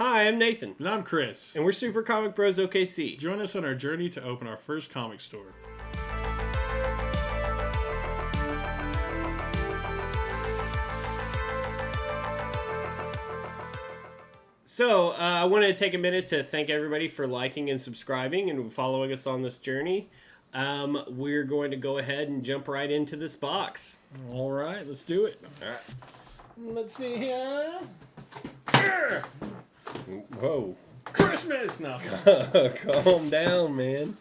Hi, I'm Nathan. And I'm Chris. And we're Super Comic Bros OKC. Join us on our journey to open our first comic store. So, I wanted to take a minute to thank everybody for liking and subscribing and following us on this journey. We're going to go ahead and jump right into this box. All right, let's do it. All right. Let's see here. Whoa. Christmas! No. Calm down, man.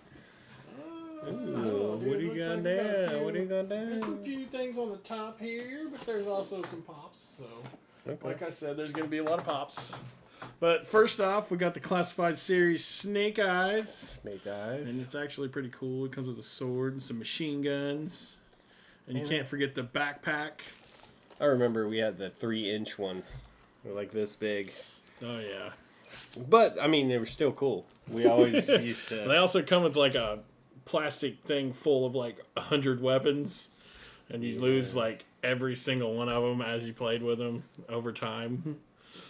Dude, what do you got down? What do you got There's a down? few things on the top here, but there's also some pops. So, Okay. like I said, there's going to be a lot of pops. But first off, we got the classified series Snake Eyes. Snake Eyes. And it's actually pretty cool. It comes with a sword and some machine guns. And you can't forget the backpack. I remember we had the 3-inch ones. They're like this big. Oh, yeah. But, I mean, they were still cool. We always used to... They also come with like a plastic thing full of like 100 weapons. And you lose like every single one of them as you played with them over time.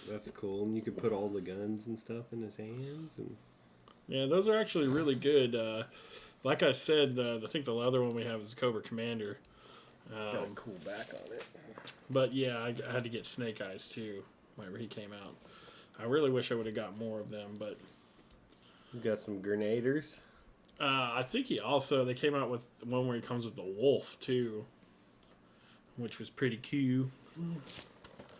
That's cool. And you could put all the guns and stuff in his hands. And Yeah, those are actually really good. Like I said, I think the other one we have is Cobra Commander. got a cool back on it. But yeah, I had to get Snake Eyes too whenever he came out. I really wish I would have got more of them, but You got some grenaders. I think they came out with one where he comes with the wolf too, which was pretty cool.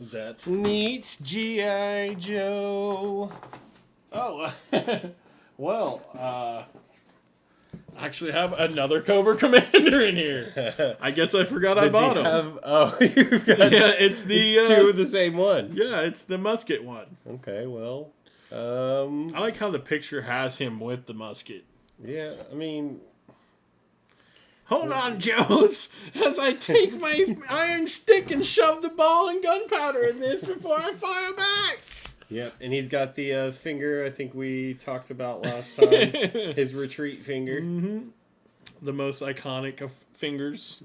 That's neat, G.I. Joe. Oh, well, I actually have another Cobra Commander in here. I guess I forgot I bought him. You've got It's two of the same one. Yeah, it's the musket one. Okay, well, I like how the picture has him with the musket. yeah, I mean, Hold on, Joes, as I take my iron stick and shove the ball and gunpowder in this before I fire back. yep, and he's got the finger I think we talked about last time, his retreat finger. Mm-hmm. The most iconic of fingers.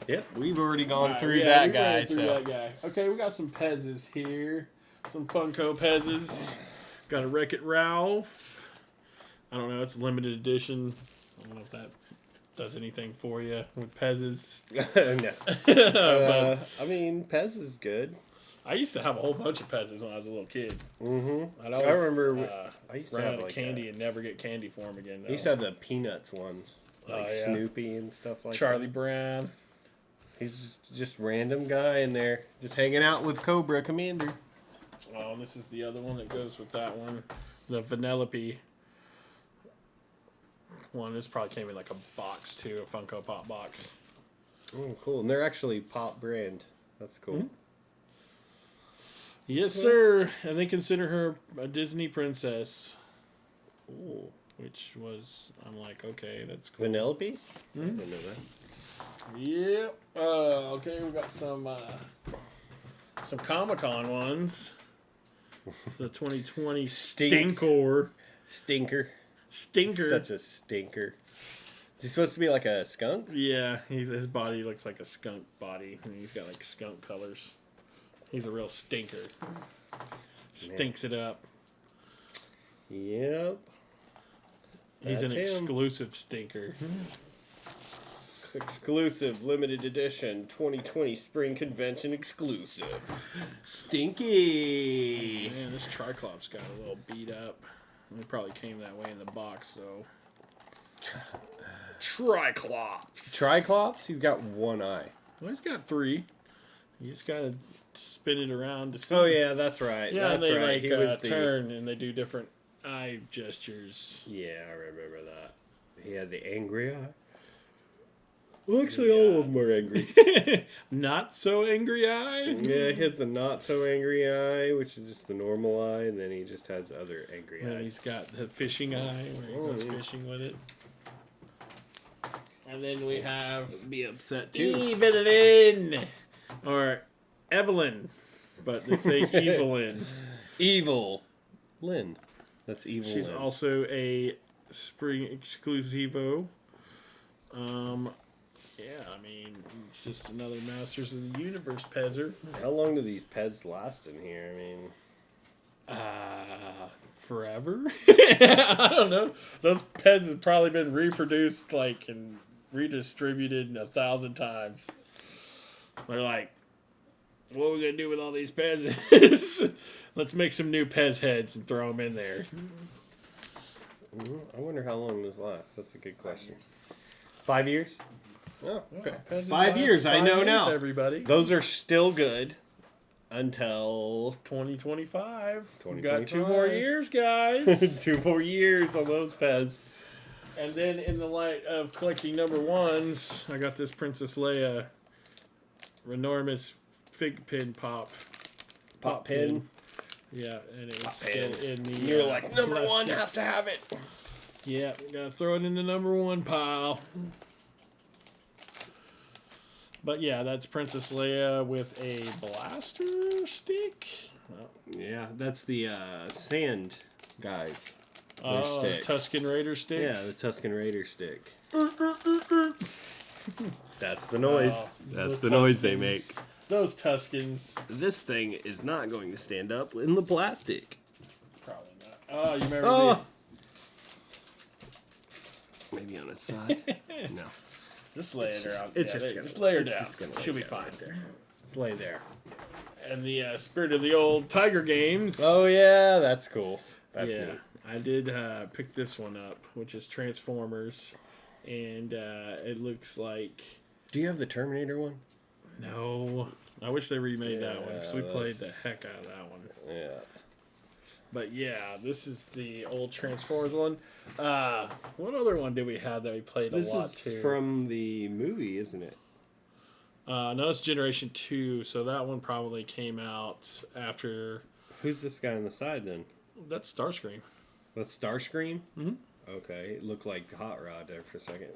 Yep, we've already gone Right, through yeah, that we guy. ran through So that guy. Okay, we got some Pezzes here. Some Funko Pezzes. Got a Wreck-It Ralph. I don't know, it's a limited edition. I don't know if that does anything for you with Pezzes. no, But I mean, Pez is good. I used to have a whole bunch of Pezzes when I was a little kid. Mm-hmm. I'd always, I remember. I used to run have out of like candy and never get candy for them again. I used to have the Peanuts ones, like Oh, yeah. Snoopy and stuff like Charlie that. Brown. He's just random guy in there, just hanging out with Cobra Commander. Oh, this is the other one that goes with that one. The Vanellope one. This probably came in like a box too, a Funko Pop box. Oh, cool! And they're actually Pop brand. That's cool. Mm-hmm. Yes, sir. And they consider her a Disney princess. Ooh. Which was, I'm like, okay, that's cool. Vanellope? Mhm. I didn't know that. Yep. Okay, we got some Comic-Con ones. It's the 2020 Stinkor. Stinker. Stinker. Such a stinker. Is he supposed to be like a skunk? Yeah, his body looks like a skunk body, and he's got like skunk colors. He's a real stinker. Stinks it up. Yep. He's an That's him. exclusive stinker. Exclusive, limited edition, 2020 Spring Convention exclusive. Stinky! Man, this Triclops got a little beat up. It probably came that way in the box, so. Triclops! Triclops? He's got one eye. Well, he's got 3. You just gotta spin it around to see. Oh, yeah, that's right. Yeah, that's and they right. like He was turn and they do different eye gestures. Yeah, I remember that. He had the angry eye. Well, actually, all of them are angry. Not so angry eye. Yeah, he has the not so angry eye, which is just the normal eye, and then he just has other angry And eyes. he's got the fishing eye where he goes fishing with it. And then we have Be upset too. Evelyn or Evelyn, but they say Evelyn. Evil Lynn. That's evil. She's Lynn. also a spring exclusivo. Yeah, I mean, it's just another Masters of the Universe Pezzer. How long do these Pez last in here? I mean, forever. I don't know. Those Pez have probably been reproduced and redistributed 1,000 times. They're like, what are we gonna do with all these Pez's? Let's make some new Pez heads and throw them in there. I wonder how long those last. That's a good question. 5 years? Oh, okay. Yeah, 5 years. I know now. Everybody. Those are still good until 2025. We 2025. got 2 more years, guys. 2 more years on those Pez. And then, in the light of collecting number ones, I got this Princess Leia enormous fig pin pop pin. Yeah, and it was Pop still pin. in the. You're like number plastic. one, have to have it. Yeah, gotta throw it in the number one pile. But yeah, that's Princess Leia with a blaster stick. Yeah, that's the sand guys. Their Oh, stick. Tusken Raider stick. Yeah, the Tusken Raider stick. That's the noise. That's the noise they make. Those Tuskens. This thing is not going to stand up in the plastic. Probably not. Oh, you remember Oh. Maybe on its side. No. Just lay her out. It's Yeah, just there- gonna, lay her it's down. just gonna She'll lay be down fine. right there. Just lay there. And the spirit of the old Tiger games. Oh yeah, that's cool. That's yeah, neat. I did pick this one up, which is Transformers, and it looks like Do you have the Terminator one? no. I wish they remade that one because we Yeah, played the heck out of that one. Yeah. But yeah, this is the old Transformers one. What other one did we have that we played a lot This too? is from the movie, isn't it? No, it's Generation 2, so that one probably came out after. Who's this guy on the side then? That's Starscream. That's Starscream? Mhm. Okay, it looked like Hot Rod there for a second.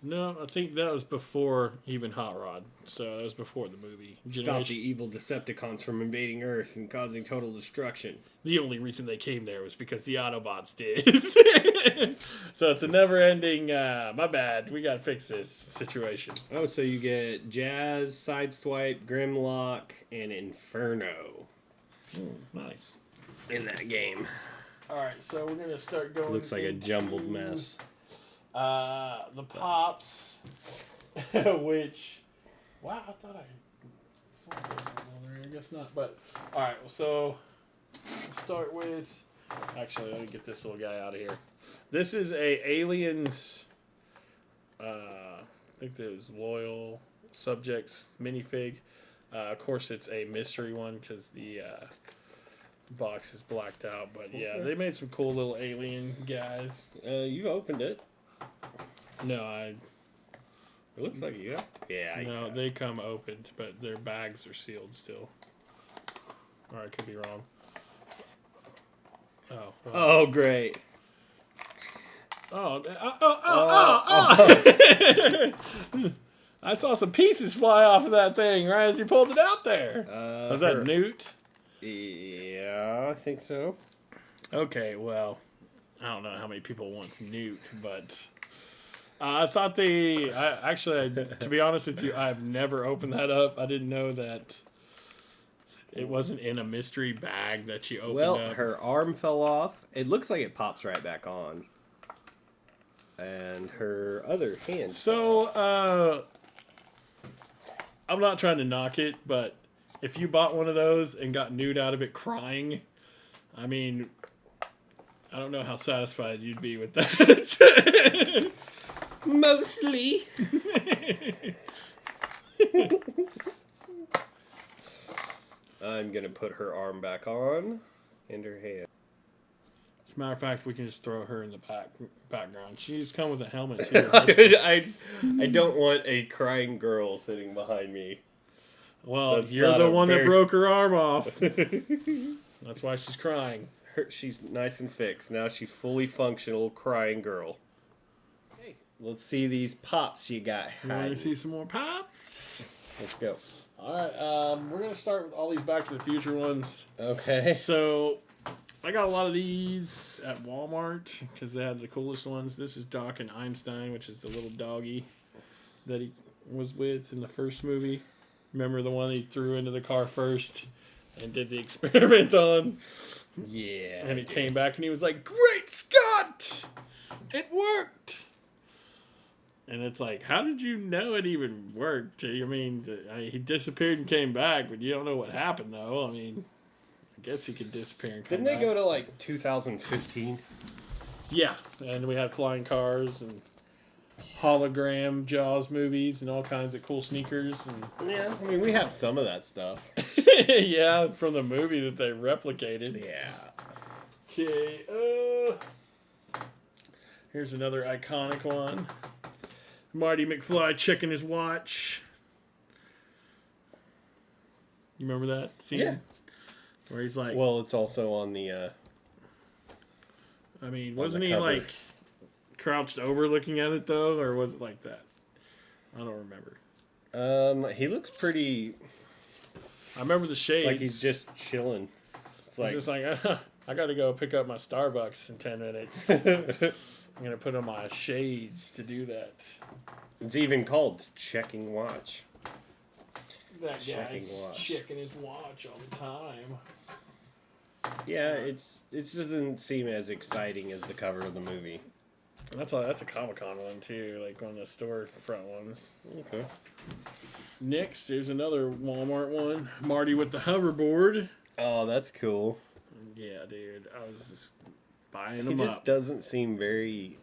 No, I think that was before even Hot Rod. So that was before the movie. Stop the evil Decepticons from invading Earth and causing total destruction. The only reason they came there was because the Autobots did. So it's a never-ending, my bad, we gotta fix this situation. Oh, so you get Jazz, Sideswipe, Grimlock, and Inferno Nice. in that game. Alright, so we're gonna start going Looks like a into, jumbled mess. The Pops, which, wow, I thought I saw those ones on there, I guess not, but, alright, so, let's start with, actually, let me get this little guy out of here. This is a Aliens, I think there's Loyal Subjects minifig. Of course, it's a mystery one because the box is blacked out. But yeah, they made some cool little alien guys. You opened it. No, I It looks like you got. Yeah. no, they come opened, but their bags are sealed still. Or I could be wrong. Oh. Well. Oh, great. Oh. I saw some pieces fly off of that thing right as you pulled it out there. Was that Newt? Yeah, I think so. Okay, well, I don't know how many people want Newt, but I thought to be honest with you, I've never opened that up. I didn't know that it wasn't in a mystery bag that you opened up. Well, her arm fell off. It looks like it pops right back on. And her other hand. So, I'm not trying to knock it, but if you bought one of those and got Newt out of it crying, I mean, I don't know how satisfied you'd be with that. Mostly. I'm going to put her arm back on and her hand. As a matter of fact, we can just throw her in the background. She's come with a helmet too. I don't want a crying girl sitting behind me. Well, That's you're not the a one that very- broke her arm off. That's why she's crying. She's nice and fixed. Now she's fully functional crying girl. Hey, let's see these pops you got. You want hiding. to see some more pops? Let's go. All right, we're going to start with all these Back to the Future ones. Okay. So, I got a lot of these at Walmart because they had the coolest ones. This is Doc and Einstein, which is the little doggy that he was with in the first movie. Remember the one he threw into the car first and did the experiment on? Yeah. And he came back and he was like, "Great Scott! It worked!" And it's like, how did you know it even worked? I mean, he disappeared and came back, but you don't know what happened, though. I mean, I guess he could disappear and come Didn't back. they go to like 2015? Yeah, and we had flying cars and hologram Jaws movies and all kinds of cool sneakers. And Yeah, I mean, we have some of that stuff. yeah, from the movie that they replicated. Yeah. Okay, here's another iconic one. Marty McFly checking his watch. You remember that scene? Yeah. Where he's like... Well, it's also on the... I mean, on wasn't the he cover. like crouched over looking at it though? Or was it like that? I don't remember. He looks pretty... I remember the shades. like he's just chilling. It's like... He's just like, I gotta go pick up my Starbucks in 10 minutes. I'm gonna put on my shades to do that. It's even called checking watch. That Checking guy's watch. checking his watch all the time. Yeah, it doesn't seem as exciting as the cover of the movie. That's a Comic-Con one too, like one of the store front ones. Okay. Next, there's another Walmart one. Marty with the hoverboard. Oh, that's cool. Yeah, dude. I was just buying He them just up. doesn't seem very...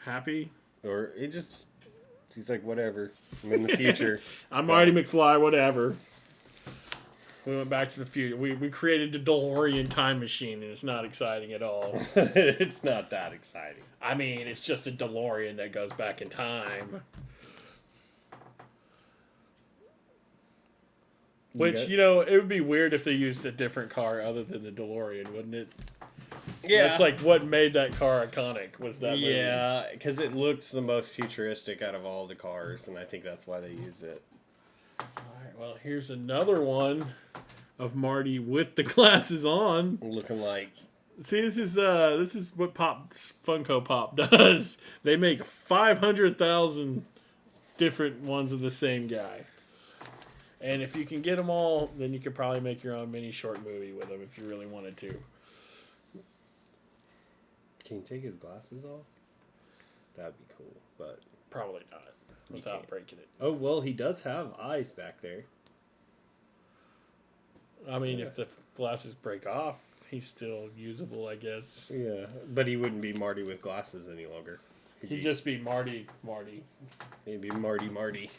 Happy? Or it just... He's like, whatever. I'm in the future. I'm Marty McFly, whatever. We went back to the future. We created the DeLorean time machine, and it's not exciting at all. It's not that exciting. I mean, it's just a DeLorean that goes back in time. Which, you know, it would be weird if they used a different car other than the DeLorean, wouldn't it? Yeah. That's like what made that car iconic, was that movie. Yeah, because it looks the most futuristic out of all the cars, and I think that's why they used it. Alright, well, here's another one of Marty with the glasses on. Looking like... See, this is what Funko Pop does. They make 500,000 different ones of the same guy. And if you can get them all, then you could probably make your own mini short movie with them if you really wanted to. Can you take his glasses off? That'd be cool, but... Probably not, without can't. breaking it. Oh, well, he does have eyes back there. I mean, if the glasses break off, he's still usable, I guess. Yeah, but he wouldn't be Marty with glasses any longer. He'd just be Marty. He'd be Marty. Marty.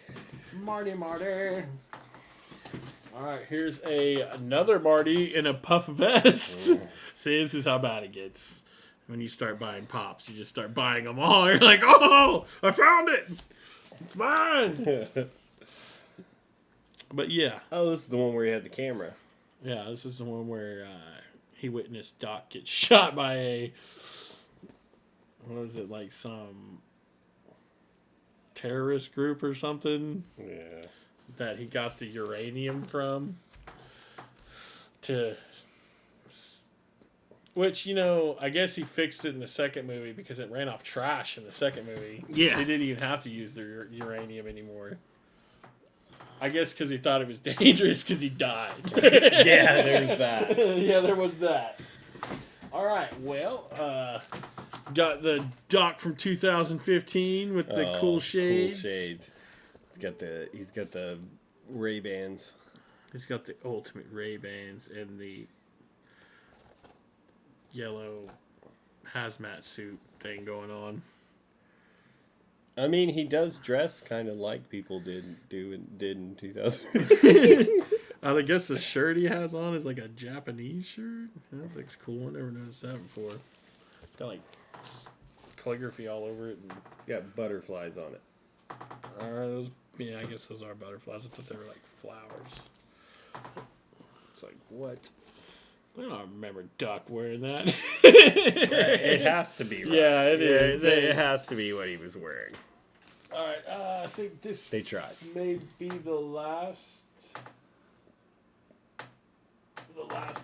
Alright, here's another Marty in a puff vest. See, this is how bad it gets. When you start buying Pops, you just start buying them all. You're like, oh, I found it. It's mine. But yeah. Oh, this is the one where he had the camera. Yeah, this is the one where he witnessed Doc get shot by a... What was it, like some terrorist group or something? Yeah. That he got the uranium from. Which, you know, I guess he fixed it in the second movie because it ran off trash in the second movie. Yeah. They didn't even have to use their uranium anymore. I guess because he thought it was dangerous because he died. Yeah, there's that. Yeah, there was that. All right, well, got the Doc from 2015 with the cool shades. Cool shades. He's got the Ray-Bans. He's got the ultimate Ray-Bans and the yellow hazmat suit thing going on. I mean, he does dress kind of like people did in 2000. I guess the shirt he has on is like a Japanese shirt. That looks cool. I never noticed that before. It's got like calligraphy all over it. And It's got butterflies on it. yeah, I guess those are butterflies. I thought they were like flowers. It's like, what? I don't remember Doc wearing that. It has to be, right? Yeah, it is. It has to be what he was wearing. All right, I think this They tried. may be the last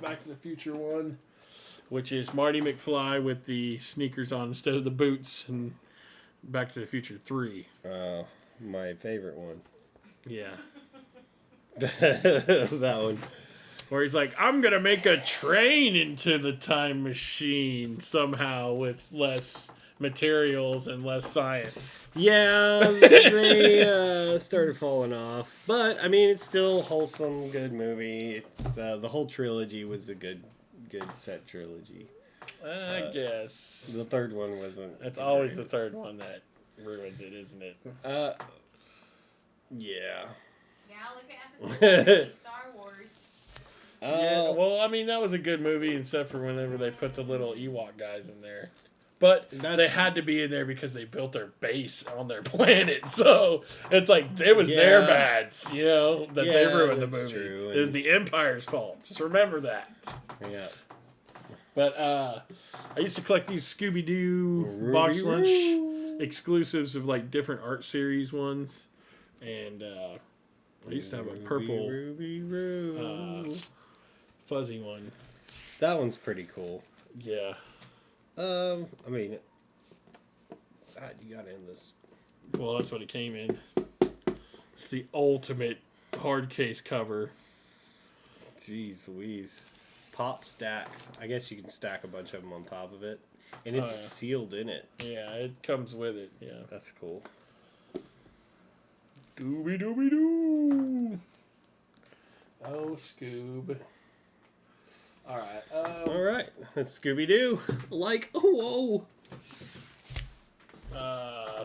Back to the Future one, which is Marty McFly with the sneakers on instead of the boots, and Back to the Future 3. My favorite one. Yeah. That one. where he's like, I'm going to make a train into the time machine somehow with less materials and less science. Yeah, they started falling off. But, I mean, it's still a wholesome, good movie. It's, the whole trilogy was a good set trilogy. I guess. The third one wasn't. It's always the third one that ruins it, isn't it? Yeah. Yeah, look at episode 3, Star Wars. Yeah, well, I mean, that was a good movie, except for whenever they put the little Ewok guys in there. But they had to be in there because they built their base on their planet. So it's like, it was their bads, you know, that they ruined the movie. True. It was the Empire's fault. Just remember that. Yeah. But I used to collect these Scooby-Doo box lunch exclusives of like different art series ones. And I used to have a purple fuzzy one. That one's pretty cool. Yeah. I mean, God, you got in this. Well, that's what it came in. It's the ultimate hard case cover. Jeez Louise. Pop stacks. I guess you can stack a bunch of them on top of it. And it's sealed in it. Yeah, it comes with it. Yeah. That's cool. Scooby-Dooby-Doo. Oh, Scoob. Alright. Alright. That's Scooby-Doo. Like, whoa.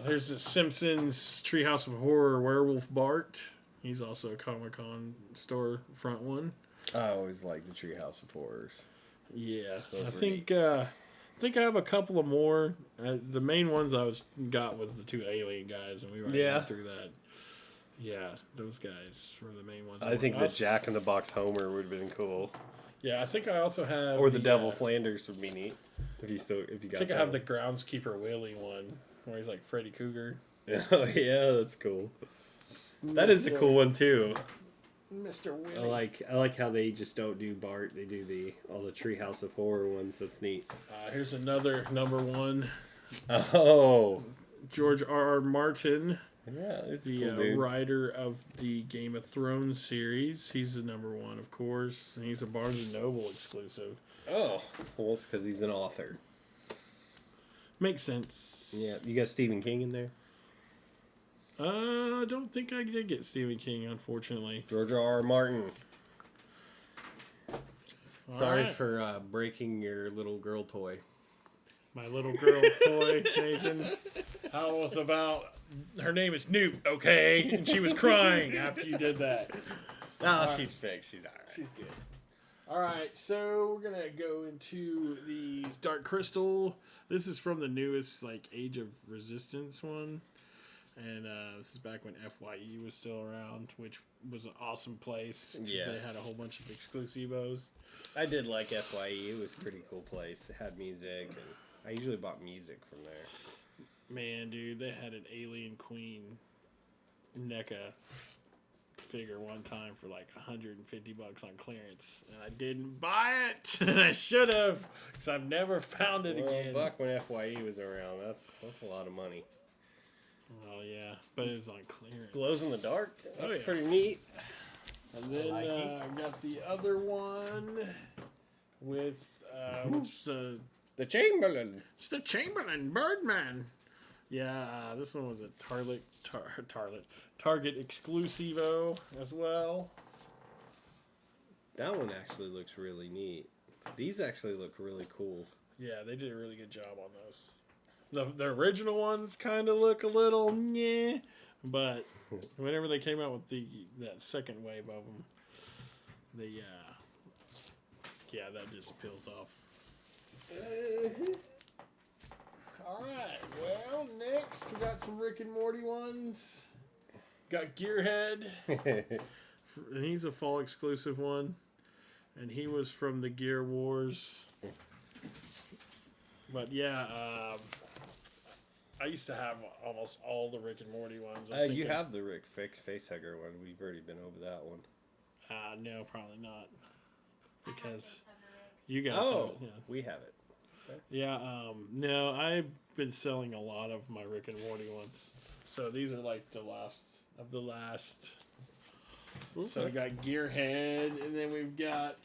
There's the Simpsons Treehouse of Horror Werewolf Bart. He's also a Comic-Con store front one. I always like the Treehouse of Horrors. Yeah. I think I have a couple of more. The main ones got was the two alien guys, and we were went through that. Yeah, those guys were the main ones. I think the Jack in the Box Homer would have been cool. Yeah, I think I also have. Or the Devil Flanders would be neat. If you got. I think I have the Groundskeeper Willie one, where he's like Freddy Krueger. Oh yeah, that's cool. That is a cool one too. Mr. Willie. I like how they just don't do Bart. They do all the Treehouse of Horror ones. That's neat. Here's another number one. Oh, George R.R. Martin. Yeah, it's the cool, writer of the Game of Thrones series. He's the number one, of course. And he's a Barnes & Noble exclusive. Oh, well, it's because he's an author. Makes sense. Yeah, you got Stephen King in there? I don't think I did get Stephen King, unfortunately. George R.R. Martin. Sorry right. for breaking your little girl toy. My little girl toy, Nathan. How was about... Her name is Newt, okay? And she was crying after you did that. No, she's fixed. She's all right. She's good. All right, so we're going to go into these Dark Crystal. This is from the newest, Age of Resistance one. And this is back when FYE was still around, which was an awesome place. Yeah. They had a whole bunch of exclusivos. I did like FYE. It was a pretty cool place. It had music, and I usually bought music from there. Man, dude, they had an Alien Queen NECA figure one time for $150 on clearance, and I didn't buy it. And I should have, because I've never found it again. Back when FYE was around, that's a lot of money. Well, yeah, but it was on clearance. Glows in the dark. That's yeah. pretty neat. And then I got the other one with The Chamberlain. it's the Chamberlain Birdman. Yeah, this one was a Target exclusivo as well. That one actually looks really neat. These actually look really cool. Yeah, they did a really good job on those. The original ones kind of look a little meh, but whenever they came out with that second wave of them, that just peels off. All right, well, next we got some Rick and Morty ones. Got Gearhead, and he's a fall exclusive one, and he was from the Gear Wars. But yeah, I used to have almost all the Rick and Morty ones. You have the Rick Facehugger one. We've already been over that one. No, probably not, because you guys have it. Yeah. We have it. Okay. Yeah, no, I've been selling a lot of my Rick and Morty ones. So these are the last of the last So we got Gearhead, and then we've got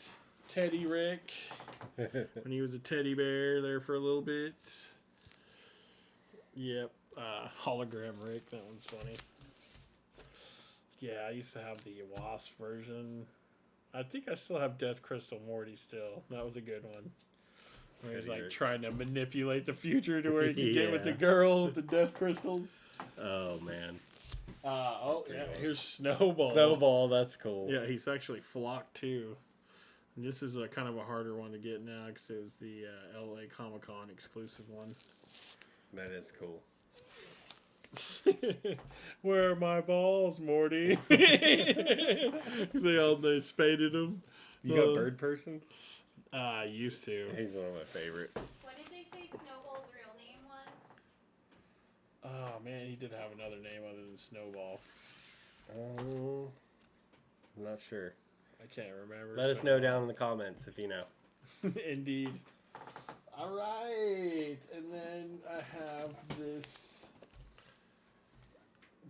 Teddy Rick when he was a teddy bear there for a little bit. Yep, hologram Rick. That one's funny. Yeah, I used to have the Wasp version. I think I still have Death Crystal Morty still. That was a good one. Where he's like trying to manipulate the future to where he can get with the girl with the death crystals. Oh man. Here's Snowball. Snowball, that's cool. Yeah, he's actually flocked too. And this is a kind of a harder one to get now because it was the LA Comic Con exclusive one. That is cool. Where are my balls, Morty? They spaded him. You got Bird Person? I used to. He's one of my favorites. What did they say Snowball's real name was? Oh man, he did have another name other than Snowball. I'm not sure. I can't remember. Let us know down in the comments if you know. Indeed. All right, and then I have this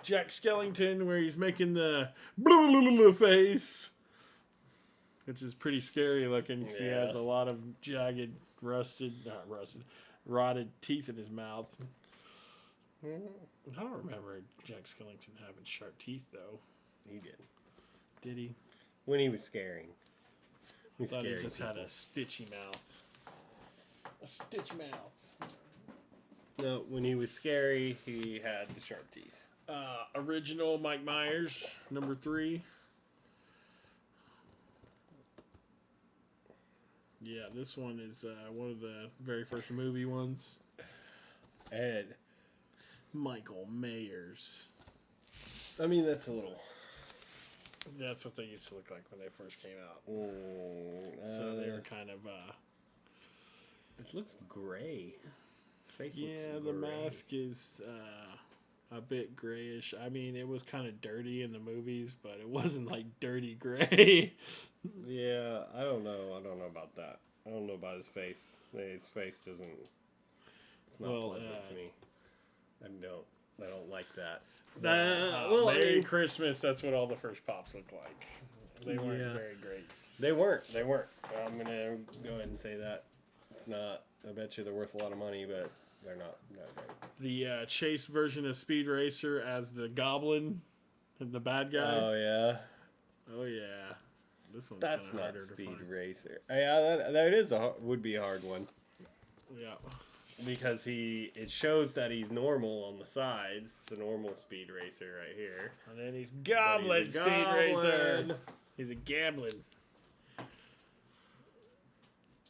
Jack Skellington where he's making the blah, blah, blah, blah face, which is pretty scary looking. He has a lot of jagged, rotted teeth in his mouth. I don't remember Jack Skellington having sharp teeth though. He did. Did he? When he was scaring. I thought he just had a stitchy mouth. A stitch mouth. No, when he was scary, he had the sharp teeth. Original Mike Myers, number 3. Yeah, this one is one of the very first movie ones. Ed. Michael Myers. I mean, that's a little... That's what they used to look like when they first came out. So they were kind of... It looks gray. Face looks the mask is a bit grayish. I mean, it was kind of dirty in the movies, but it wasn't like dirty gray. Yeah, I don't know. I don't know about that. I don't know about his face. His face doesn't... It's not pleasant to me. I don't like that. Merry Christmas. That's what all the first pops look like. They weren't very great. They weren't. I'm going to go ahead and say that. It's not. I bet you they're worth a lot of money, but they're not great. The Chase version of Speed Racer as the Goblin, the bad guy. Oh, yeah. Oh, yeah. This one's That's not harder Speed to find. Racer. Yeah, that is would be a hard one. Yeah. Because it shows that he's normal on the sides. It's a normal Speed Racer right here. And then he's Goblin Speed Racer. He's a Goblin.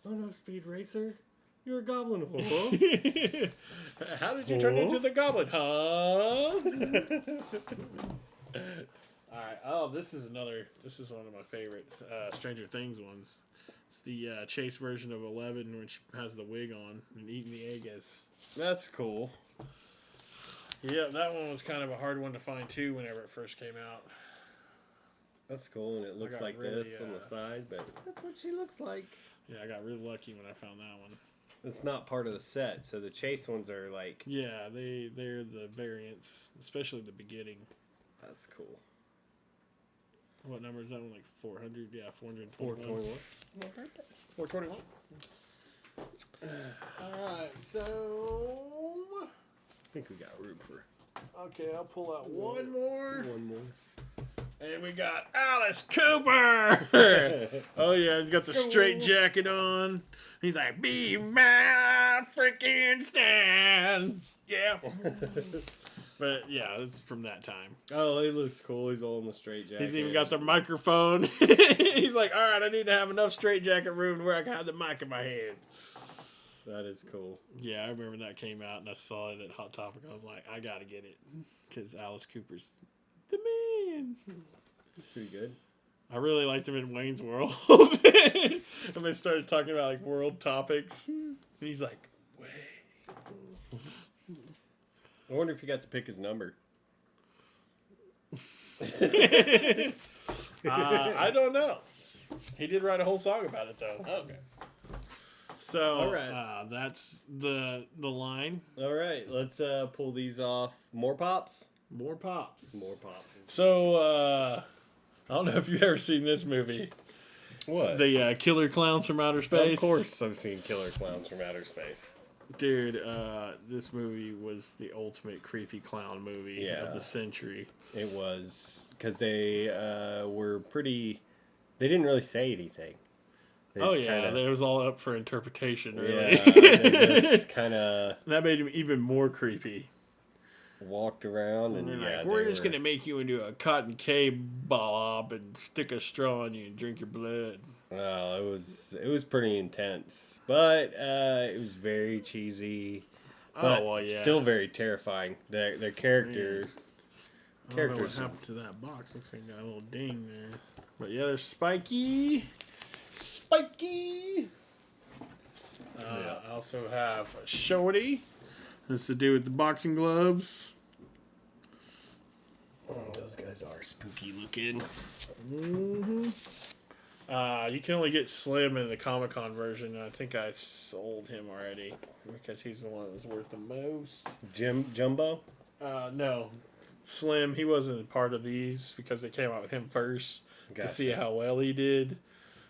Oh no, Speed Racer. You're a goblin. How did you turn into the Goblin, huh? Alright, this is one of my favorites. Stranger Things ones. It's the Chase version of 11, which has the wig on and eating the egg as. That's cool. Yeah, that one was kind of a hard one to find too whenever it first came out. That's cool, and it looks like really, this on the side, but that's what she looks like. Yeah, I got really lucky when I found that one. It's not part of the set, so the Chase ones are like... Yeah, they're the variants, especially the beginning. That's cool. What number is that one? Like 400? Yeah, 421. 421. 421. Alright, so... I think we got room for... Okay, I'll pull out one more. One more. And we got Alice Cooper. Oh yeah, he's got the straight jacket on. He's like, "Be my freaking Stan." Yeah. But yeah, it's from that time. Oh, he looks cool. He's all in the straight jacket. He's even got the microphone. He's like, "All right, I need to have enough straight jacket room to where I can have the mic in my hand." That is cool. Yeah, I remember that came out and I saw it at Hot Topic. I was like, I gotta get it because Alice Cooper's the man. It's pretty good. I really liked him in Wayne's World. And they started talking about like world topics. And he's like, "Wait." I wonder if you got to pick his number. I don't know. He did write a whole song about it though. Okay. So all right. That's the line. All right, let's pull these off. More pops? More pops. More pops. So I don't know if you've ever seen this movie. What? The Killer Clowns from Outer Space. Of course I've seen Killer Clowns from Outer Space. Dude, this movie was the ultimate creepy clown movie of the century. It was. Because they were pretty... They didn't really say anything. It was all up for interpretation, really. Yeah, they just kind of... That made him even more creepy. Walked around and they're like, we're just going to make you into a cotton blob and stick a straw in you and drink your blood. Well, it was pretty intense. But it was very cheesy. But still very terrifying. Their character... I don't know what happened to that box. Looks like it got a little ding there. But yeah, there's Spiky. I also have Shorty. That's to do with the boxing gloves. Oh, those guys are spooky looking. Mm-hmm. You can only get Slim in the Comic-Con version. I think I sold him already because he's the one that was worth the most. Jumbo? No. Slim, he wasn't part of these because they came out with him first to see how well he did.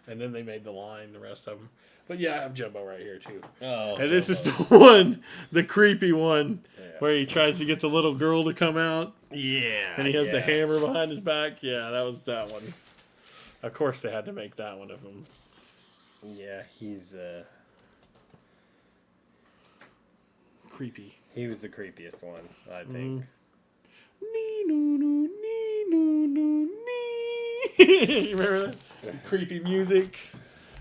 And then they made the line, the rest of them. But yeah, I have Jumbo right here too. Oh, and this is the one, the creepy one, where he tries to get the little girl to come out. Yeah. And he has the hammer behind his back. Yeah, that was that one. Of course they had to make that one of him. Yeah, he's creepy. He was the creepiest one, I think. You remember that? The creepy music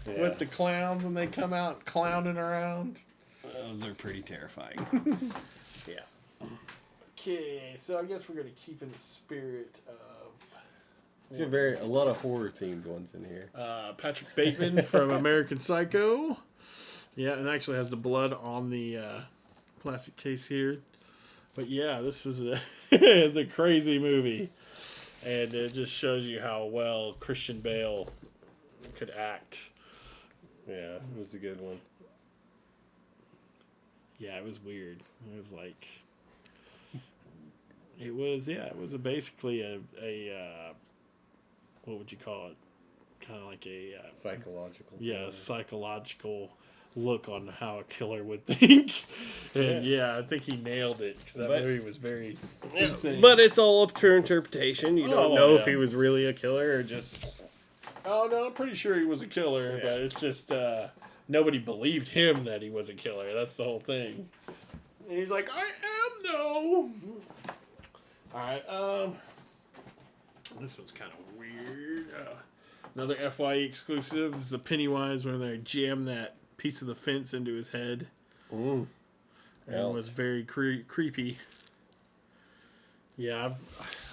with the clowns when they come out clowning around. Those are pretty terrifying. Yeah. Okay, so I guess we're going to keep in the spirit of... There's a lot of horror themed ones in here. Patrick Bateman from American Psycho. Yeah, and actually has the blood on the plastic case here. But yeah, this was it's a crazy movie. And it just shows you how well Christian Bale could act. Yeah, it was a good one. Yeah, it was weird. It was like... It was basically a what would you call it? Kind of like a... psychological. Yeah, psychological look on how a killer would think. And I think he nailed it because that movie was very insane. But it's all up to interpretation. You don't know if he was really a killer or just... Oh, no, I'm pretty sure he was a killer, but it's just nobody believed him that he was a killer. That's the whole thing. And he's like, I am, though. All right, this one's kind of weird. Another FYE exclusive is the Pennywise when they jam that piece of the fence into his head. And it was very creepy. Yeah,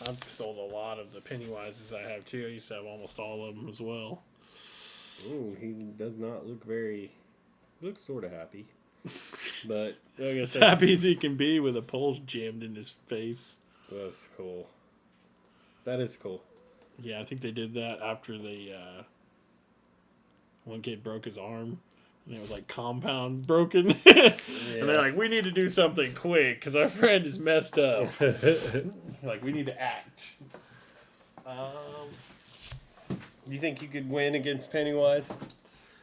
I've sold a lot of the Pennywises I have too. I used to have almost all of them as well. Ooh, he does not look very... looks sort of happy. But like I said, happy as he can be with a pole jammed in his face. That's cool. That is cool. Yeah, I think they did that after the one kid broke his arm. And it was like compound broken. And they're like, we need to do something quick because our friend is messed up. Like, we need to act. You think you could win against Pennywise?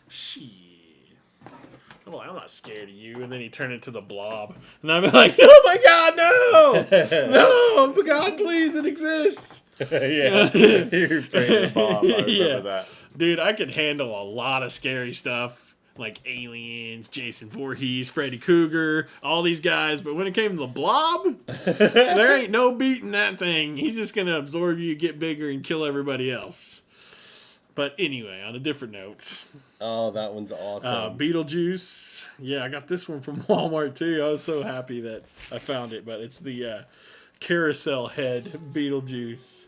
Shit. Well, I'm not scared of you. And then he turned into the blob. And I'm like, oh my God, no! No, God, please, it exists. Yeah. You're afraid of the blob. I remember that. Dude, I could handle a lot of scary stuff. Like Aliens, Jason Voorhees, Freddy Krueger, all these guys. But when it came to the blob, there ain't no beating that thing. He's just going to absorb you, get bigger, and kill everybody else. But anyway, on a different note. Oh, that one's awesome. Beetlejuice. Yeah, I got this one from Walmart, too. I was so happy that I found it. But it's the carousel head Beetlejuice.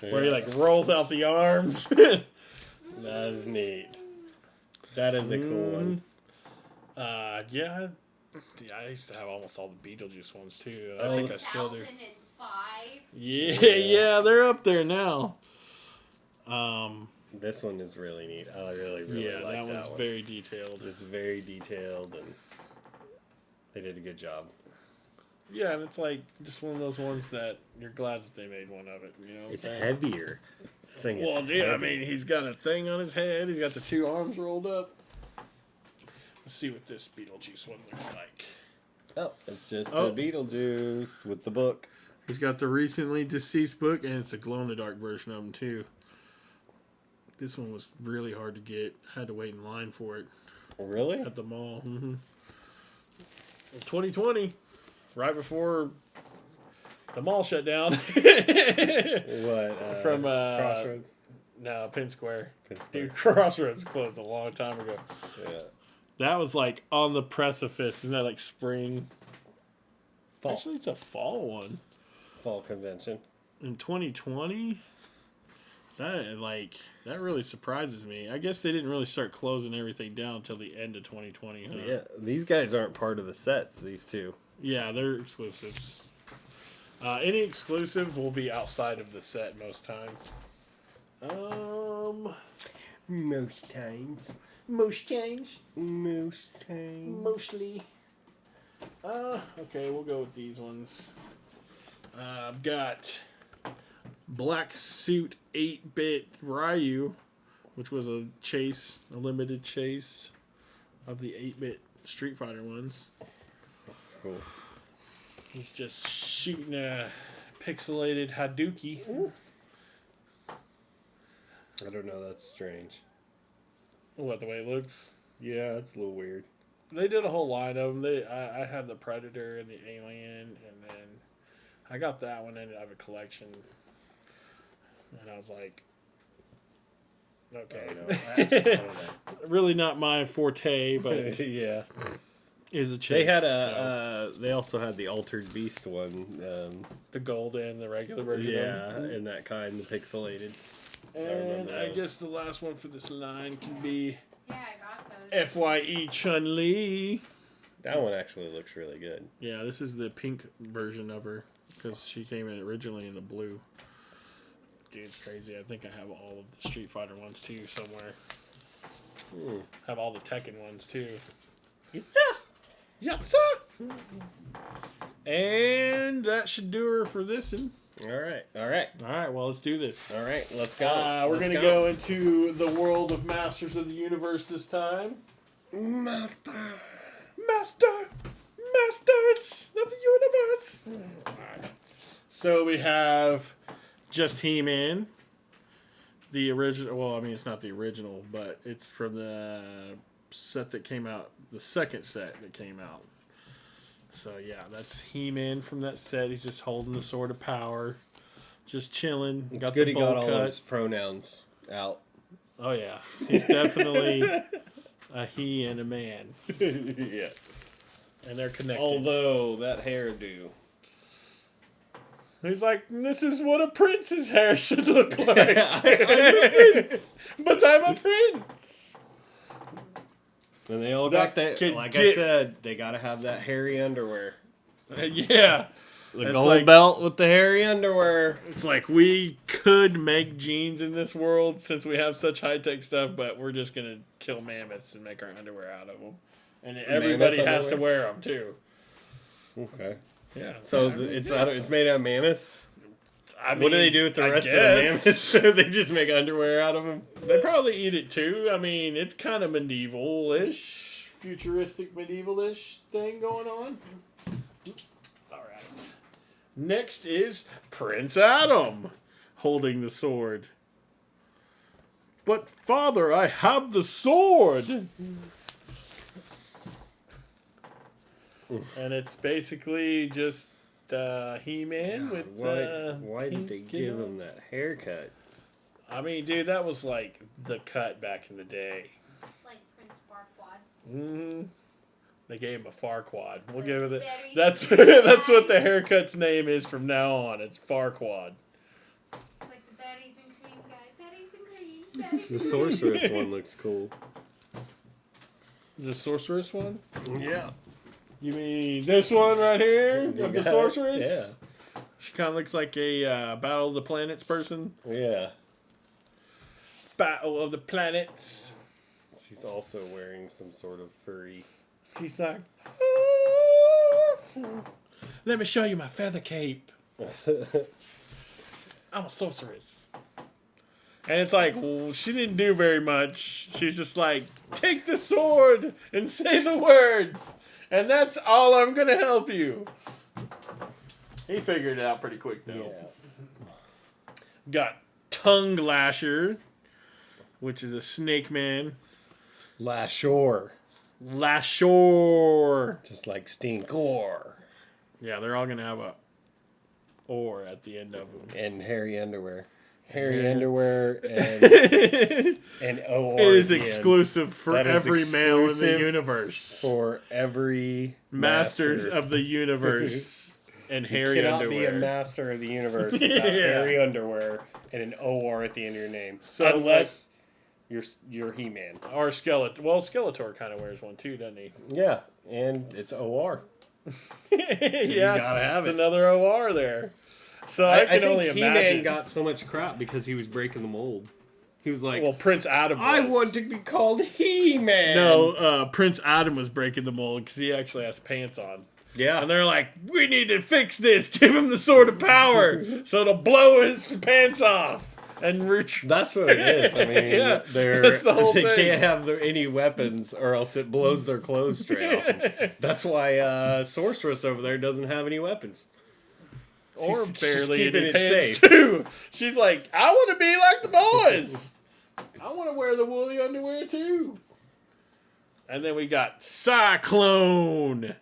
Where he, like, rolls out the arms. That is neat. That is a cool one. Yeah, I used to have almost all the Beetlejuice ones, too. I think I still do. 2005. Yeah, they're up there now. This one is really neat. I really like that one. One's very detailed. It's very detailed, and they did a good job. Yeah, and it's like just one of those ones that you're glad that they made one of it. You know, what I'm It's saying? heavier. This thing is Well, yeah, I heavy. mean, he's got a thing on his head. He's got the two arms rolled up. Let's see what this Beetlejuice one looks like. Oh, it's just Oh. the Beetlejuice with the book. He's got the recently deceased book, and it's a glow-in-the-dark version of him, too. This one was really hard to get. I had to wait in line for it Really? at the mall. 2020, right before the mall shut down. What? From Crossroads? No, Penn Square. Penn Square. Dude, Crossroads closed a long time ago. Yeah. That was like on the precipice. Isn't that like spring? Fall. Actually, it's a fall one. Fall convention. In 2020? That really surprises me. I guess they didn't really start closing everything down until the end of 2020, huh? Yeah, these guys aren't part of the sets, these two. Yeah, they're exclusives. Any exclusive will be outside of the set most times. Most times. Most change. Most times. Mostly. Okay, we'll go with these ones. I've got Black Suit 8-bit Ryu, which was a limited chase of the 8-bit Street Fighter ones. Cool. He's just shooting a pixelated Hadouken. I don't know, that's strange. What, the way it looks? Yeah, it's a little weird. They did a whole line of them. I had the Predator and the Alien, and then I got that one out of a collection. And I was like, okay. I don't know. Really not my forte, but Yeah. is a chase. They had they also had the Altered Beast one. the gold and the regular version. Yeah, of them. in that kind, the pixelated. And remember I those. guess the last one for this line can be Yeah, I got those. FYE Chun-Li. That one actually looks really good. Yeah, this is the pink version of her because she came in originally in the blue. Dude, it's crazy. I think I have all of the Street Fighter ones too somewhere. Have all the Tekken ones too. Yatsa! And that should do her for this one. All right. All right, well, let's do this. All right, let's go. We're going to go into the world of Masters of the Universe this time. Master. Masters of the Universe. Alright. So we have just He-Man. The original, well, I mean, it's not the original, but it's from the set that came out, the second set that came out. So, yeah, that's He-Man from that set. He's just holding the Sword of Power, just chilling. It's got good the he bowl got all cut. his pronouns out. Oh, yeah. He's definitely a he and a man. Yeah. And they're connected. Although, that hairdo. He's like, this is what a prince's hair should look like. I'm a prince. But I'm a prince. And they all That got that, could like get- I said, they gotta have that hairy underwear. Yeah. The It's gold like- belt with the hairy underwear. It's like we could make jeans in this world since we have such high-tech stuff, but we're just going to kill mammoths and make our underwear out of them. And everybody Mammoth has to underwear? wear them, too. Okay. Yeah. So it's made out of mammoth? I What do they mean, do with the I rest guess. of the mammoths? They just make underwear out of them? They probably eat it, too. I mean, it's kind of medieval-ish, futuristic medieval-ish thing going on. All right. Next is Prince Adam holding the sword. But, Father, I have the sword! And it's basically just He-Man with... Why did they pink, give him that haircut? I mean, dude, that was like the cut back in the day. It's like Prince Farquaad. Mm-hmm. They gave him a Farquad. We'll With give it. berries That's and cream that's what the pie. haircut's name is from now on. It's Farquad. It's like the berries and cream guy. Berries and cream. Berries The and sorceress one looks cool. The sorceress one? Yeah. You mean this one right here of the Yeah. sorceress? Yeah. She kind of looks like a Battle of the Planets person. Yeah. Battle of the Planets. She's also wearing some sort of furry. She's like, Let me show you my feather cape. I'm a sorceress. And it's like, well, she didn't do very much. She's just like, take the sword and say the words. And that's all I'm going to help you. He figured it out pretty quick, though. Yeah. Got Tongue Lasher, which is a snake man. Lashore. Lashore. Just like Stinkor. Yeah, they're all going to have a or at the end of them. And hairy underwear. Hairy underwear and and OR. It is again. Exclusive for That is every male in the exclusive universe. For every Masters master. of the universe and You hairy cannot underwear. be a master of the universe without Yeah. hairy underwear and an OR at the end of your name. So, unless you're He-Man. Or Skeletor. Well, Skeletor kind of wears one too, doesn't he? Yeah, and it's OR. Yeah, gotta have it's it. another OR there. So I can think only He-Man imagine. got so much crap because he was breaking the mold. He was like, Well, Prince Adam was. I want to be called He-Man. No, Prince Adam was breaking the mold because he actually has pants on. Yeah. And they're like, we need to fix this. Give him the sword of power so it'll blow his pants off. And That's what it is. I mean, Yeah, that's the whole they thing. can't have any weapons or else it blows their clothes straight off. That's why Sorceress over there doesn't have any weapons. or She's barely keeping any it pants safe. too. She's like, I want to be like the boys. I want to wear the woolly underwear too. And then we got Cyclone.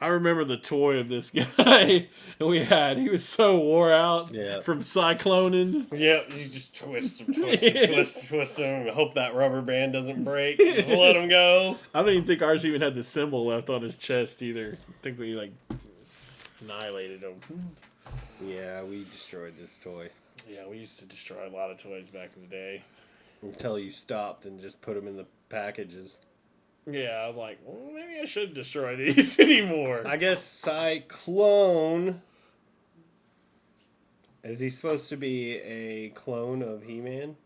I remember the toy of this guy we had. He was so wore out from cycloning. Yep, you just twist him, twist him. Hope that rubber band doesn't break. Just let him go. I don't even think ours even had the symbol left on his chest either. I think we annihilated him. Yeah, we destroyed this toy. Yeah, we used to destroy a lot of toys back in the day. Until you stopped and just put them in the packages. Yeah, I was like, well, maybe I shouldn't destroy these anymore. I guess Cyclone. Is he supposed to be a clone of He-Man?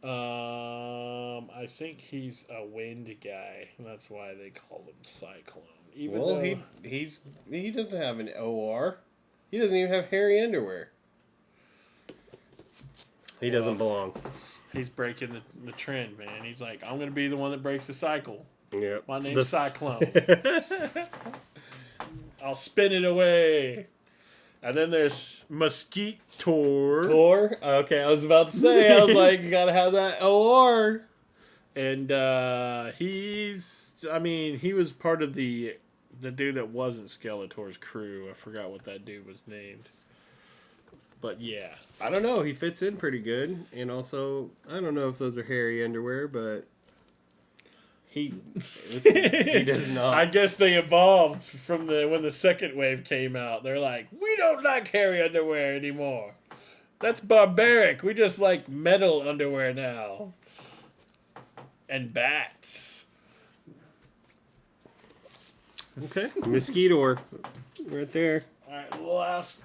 I think he's a wind guy. And that's why they call him Cyclone. Even Well, though he doesn't have an OR. He doesn't even have hairy underwear. He doesn't belong. he's breaking the trend, man. He's like, I'm going to be the one that breaks the cycle. Yep. My name's Cyclone. I'll spin it away. And then there's Mesquite Tor? Okay, I was about to say, I was like, you gotta have that OR. And he was part of the dude that wasn't Skeletor's crew. I forgot what that dude was named. But yeah. I don't know, he fits in pretty good. And also, I don't know if those are hairy underwear, but he does not. I guess they evolved from when the second wave came out. They're like, we don't like hairy underwear anymore. That's barbaric. We just like metal underwear now. And bats. Okay. Mosquito right there. Alright, last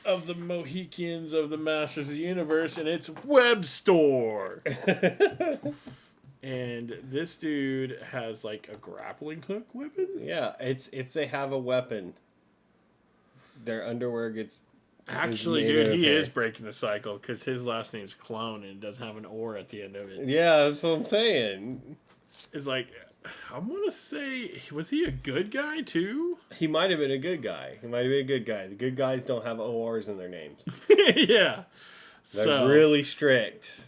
of the Mohicans of the Masters of the Universe, and it's Web Store. And this dude has like a grappling hook weapon? Yeah, it's if they have a weapon, their underwear gets. Actually, made dude, of he hair. is breaking the cycle because his last name's Clone and it doesn't have an or at the end of it. Yeah, that's what I'm saying. It's like, I want to say, was he a good guy too? He might have been a good guy. He might have been a good guy. The good guys don't have ORs in their names. Yeah. They're really strict.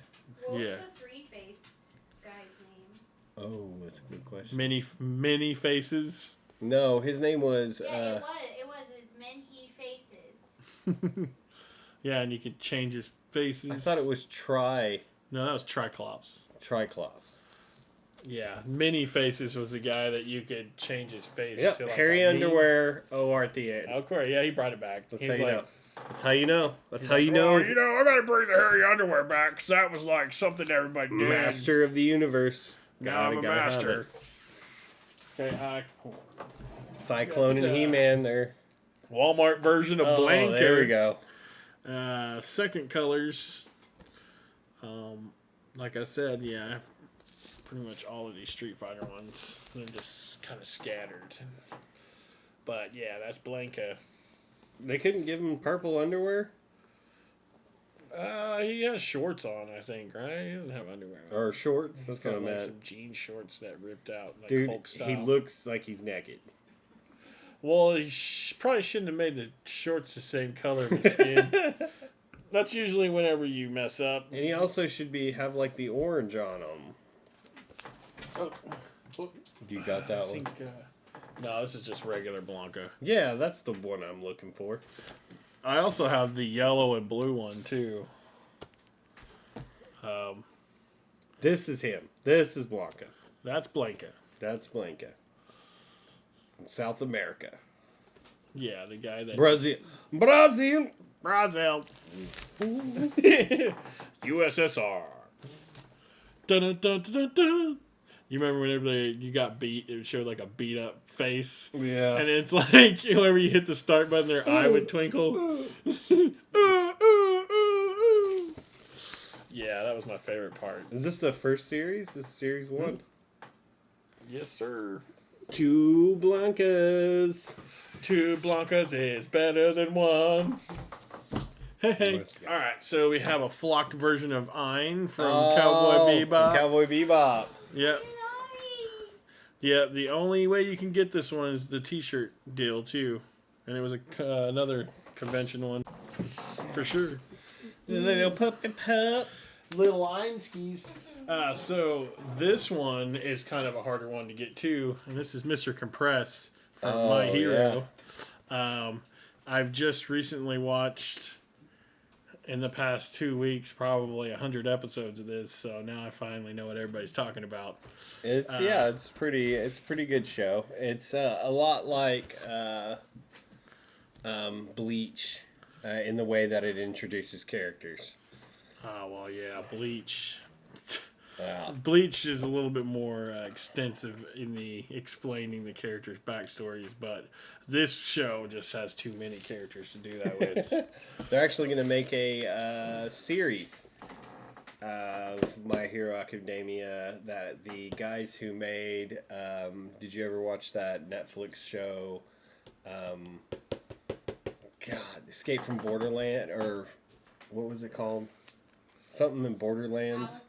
What was Yeah. the three-faced guy's name? Oh, that's a good question. Many faces. No, his name was. Yeah, it was his men he faces. Yeah, and you could change his faces. I thought it was No, that was Triclops. Triclops. Yeah, Many Faces was the guy that you could change his face. Yep, to like hairy a meme. underwear, OR at the end. Oh, course, yeah, he brought it back. That's He's how you like, know. That's how you know. That's how like, you know. "Oh, I gotta bring the hairy underwear back because that was like something everybody did. Master of the universe. Now I'm a Gotta have master. it. Okay, Cyclone and He-Man there. Walmart version of Oh, Blanker. there we go. Second colors. Like I said, yeah, pretty much all of these Street Fighter ones. They're just kind of scattered. But yeah, that's Blanca. They couldn't give him purple underwear? He has shorts on, I think, right? He doesn't have underwear on. Or shorts? He's That's what I got like meant. some jean shorts that ripped out, like Dude, Hulk style. he looks like he's naked. Well, he probably shouldn't have made the shorts the same color of his skin. That's usually whenever you mess up. And he also should have like the orange on him. You got that one? No, this is just regular Blanca. Yeah, that's the one I'm looking for. I also have the yellow and blue one, too. This is him. This is Blanca. That's Blanca. That's Blanca. From South America. Yeah, the guy that... Brazil. Brazil. USSR. Dun, dun, dun, dun, dun. You remember whenever you got beat, it showed like a beat up face? Yeah. And it's like, whenever you hit the start button, their eye would twinkle. Yeah, that was my favorite part. Is this the first series? This is series 1? Yes, sir. 2 Blancas. 2 Blancas is better than 1. Hey. Alright, so we have a flocked version of Ein from Cowboy Bebop. From Cowboy Bebop. Yep. Yeah, the only way you can get this one is the t-shirt deal, too. And it was another convention one. For sure. Little puppy pup. Little Einskis. So this one is kind of a harder one to get to. And this is Mr. Compress from My Hero. Yeah. I've just recently watched, in the past 2 weeks, probably 100 episodes of this. So now I finally know what everybody's talking about. It's it's a pretty good show. It's a lot like Bleach in the way that it introduces characters. Oh, well, yeah, Bleach. Wow. Bleach is a little bit more extensive in the explaining the characters' backstories, but this show just has too many characters to do that with. They're actually going to make a series of My Hero Academia that the guys who made, did you ever watch that Netflix show, Escape from Borderland, or what was it called? Something in Borderlands.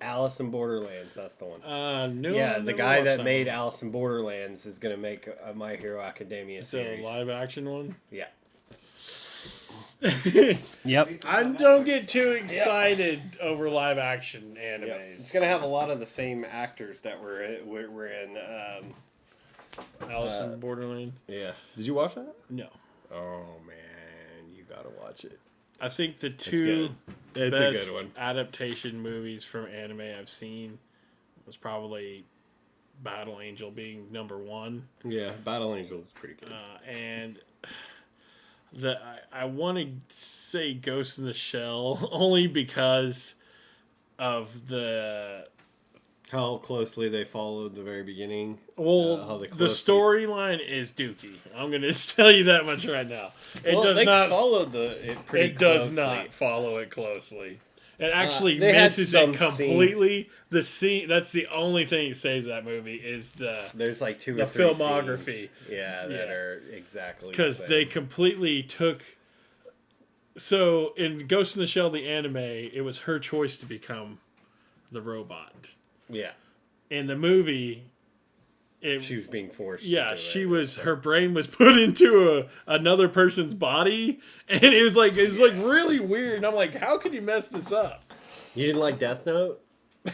Alice in Borderlands, that's the one. No, yeah, the guy that made Alice in Borderlands is going to make a My Hero Academia series. So a live action one? Yeah. Yep. I don't get too excited over live action animes. Yep. It's going to have a lot of the same actors that were in Alice in Borderland. Yeah. Did you watch that? No. Oh, man. You got to watch it. I think the two best a good one. Adaptation movies from anime I've seen was probably Battle Angel being number 1. Yeah, Battle Angel is pretty good. And I want to say Ghost in the Shell only because of how closely they followed the very beginning. Well, the storyline is dookie. I'm going to tell you that much right now. It does not follow it pretty closely. Does not follow it closely. It actually misses it completely. The scene, that's the only thing that saves that movie is there's like 2 or 3 filmography. Scenes, that are exactly because they completely took. So in Ghost in the Shell, the anime, it was her choice to become the robot. Yeah. In the movie, she was being forced. Yeah, her brain was put into another person's body, and it was like really weird. And I'm like, how could you mess this up? You didn't like Death Note? I'll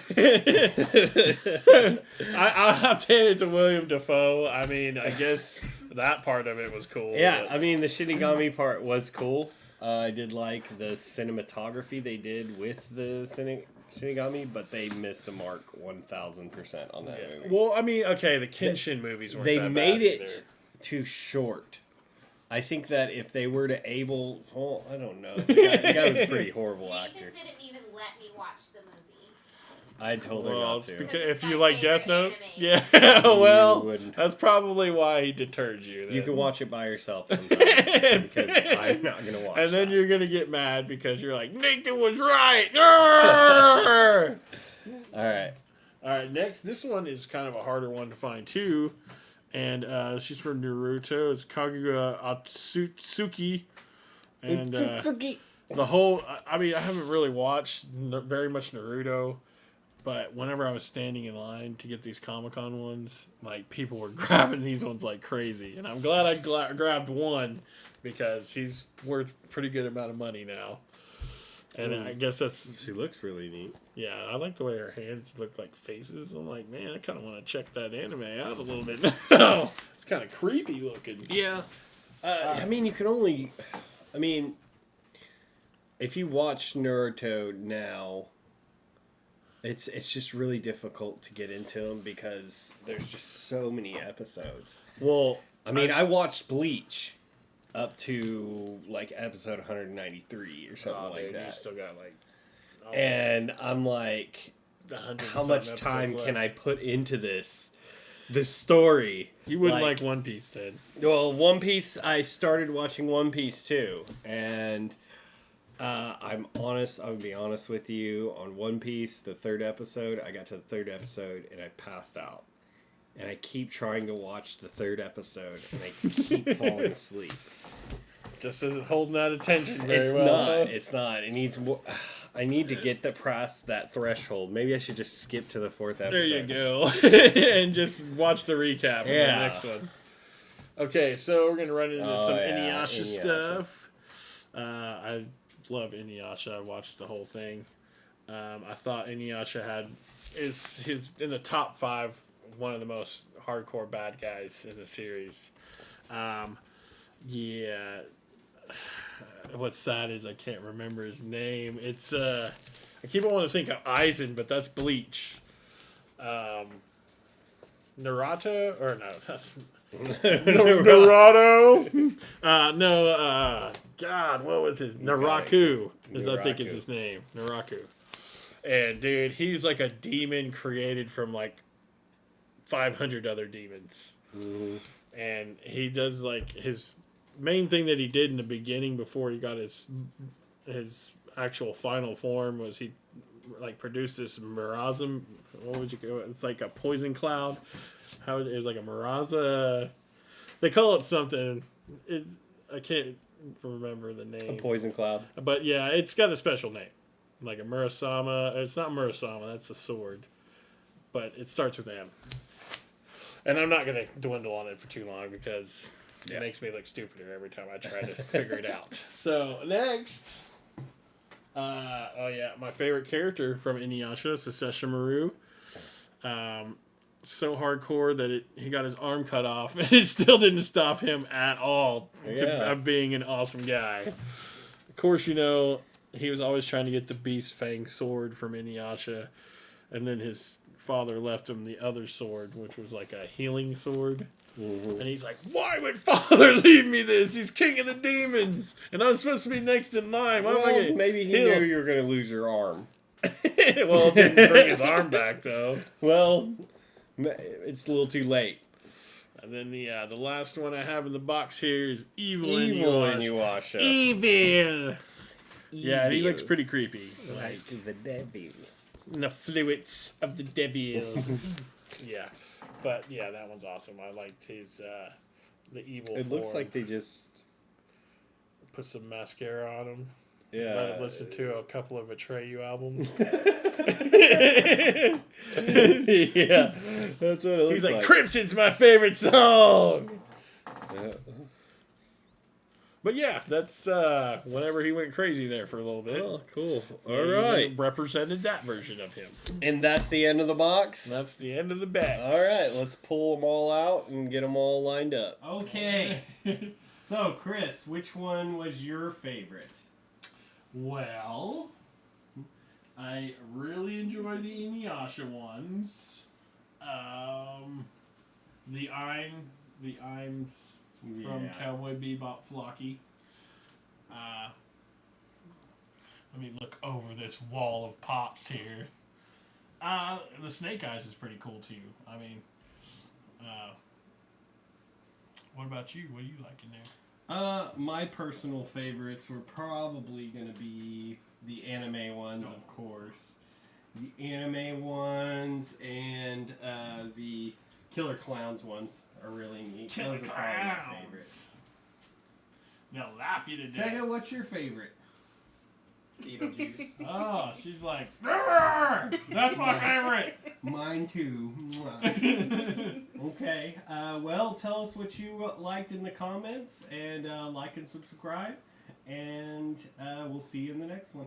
have to hand it to William Dafoe. I mean, I guess that part of it was cool. Yeah, I mean, the Shinigami part was cool. I did like the cinematography they did with the Shinigami, but they missed the mark 1,000% on that movie. Well, I mean, okay, the Kenshin movies weren't that bad. They made it too short. I think that if they were to I don't know. The guy was a pretty horrible actor. Nathan didn't even let me watch the movie. I told her not to. Because if you like Death Note, yeah, well, that's probably why he deterred you. Then. You can watch it by yourself sometime because I'm not going to watch it. And then you're going to get mad because you're like, Nathan was right! All right, next, this one is kind of a harder one to find, too. and she's from Naruto. It's Kaguya Otsutsuki, and the whole. I mean, I haven't really watched very much Naruto, but whenever I was standing in line to get these Comic-Con ones, like, people were grabbing these ones like crazy. And I'm glad I grabbed one because she's worth a pretty good amount of money now. And I guess that's... She looks really neat. Yeah, I like the way her hands look like faces. I'm like, man, I kind of want to check that anime out a little bit now. It's kind of creepy looking. Yeah. I mean, you can only... I mean, if you watch Naruto now... It's just really difficult to get into them because there's just so many episodes. Well, I mean, I watched Bleach up to like episode 193 or something like that. You still got like, and I'm like, how much time can I put into this story? You wouldn't like One Piece then. Well, One Piece, I started watching One Piece too, and I'm honest. I'm gonna be honest with you. On One Piece, the third episode, I got to the third episode and I passed out. And I keep trying to watch the third episode and I keep falling asleep. Just isn't holding that attention very It's well. not. It's not. It needs more. I need to get past that threshold. Maybe I should just skip to the fourth episode. There you go, and just watch the recap of the next one. Okay, so we're gonna run into some Inuyasha stuff. I love Inuyasha. I watched the whole thing. I thought Inuyasha is in the top 5, one of the most hardcore bad guys in the series. Yeah. What's sad is I can't remember his name. It's I keep on wanting to think of Aizen, but that's Bleach. Naruto or no, that's Naruto. God, what was his Naraku? I think is his name. Naraku. And dude, he's like a demon created from like 500 other demons. Mm-hmm. And he does like his main thing that he did in the beginning before he got his actual final form was he like produced this mirazum. What would you go? It's like a poison cloud. It was like a miraza. They call it something. I can't remember the name. A poison cloud. But yeah, it's got a special name. Like a Murasama. It's not Murasama, that's a sword. But it starts with M. And I'm not going to dwindle on it for too long because it makes me look stupider every time I try to figure it out. So, next. My favorite character from Inuyasha is Sesshomaru. So hardcore that he got his arm cut off, and it still didn't stop him at all of being an awesome guy. Of course, he was always trying to get the Beast Fang sword from Inuyasha, and then his father left him the other sword, which was like a healing sword. Mm-hmm. And he's like, why would father leave me this? He's king of the demons, and I'm supposed to be next in line. Maybe he knew you were going to lose your arm. Well, it didn't bring his arm back, though. Well, it's a little too late. And then the last one I have in the box here is Evil Inuyasha. Evil! Yeah, and he looks pretty creepy. Like the devil. The fluids of the devil. Yeah. But, yeah, that one's awesome. I liked his, the evil It form. looks like they just... Put some mascara on him. Yeah. Let him listen to a couple of Atreyu albums. Yeah. That's what it looks He's like, Crimson's my favorite song! Yeah. But yeah, that's whenever he went crazy there for a little bit. Oh, cool. Yeah, All right. Represented that version of him. And that's the end of the box? That's the end of the bag. All right, let's pull them all out and get them all lined up. Okay. So, Chris, which one was your favorite? Well, I really enjoy the Inuyasha ones. The Iams from Cowboy Bebop Flocky. Let me look over this wall of pops here. The Snake Eyes is pretty cool too. I mean, what about you? What do you like in there? My personal favorites were probably going to be the anime ones, of course. The anime ones and the Killer Clowns ones are really neat. Killer Those are probably my favorite. Clowns. They'll laugh you to death. Sega, what's your favorite? Beetlejuice. Oh, she's like, "Roar! That's my favorite. Mine too. Mwah. Okay. Well, tell us what you liked in the comments, and like and subscribe, and we'll see you in the next one.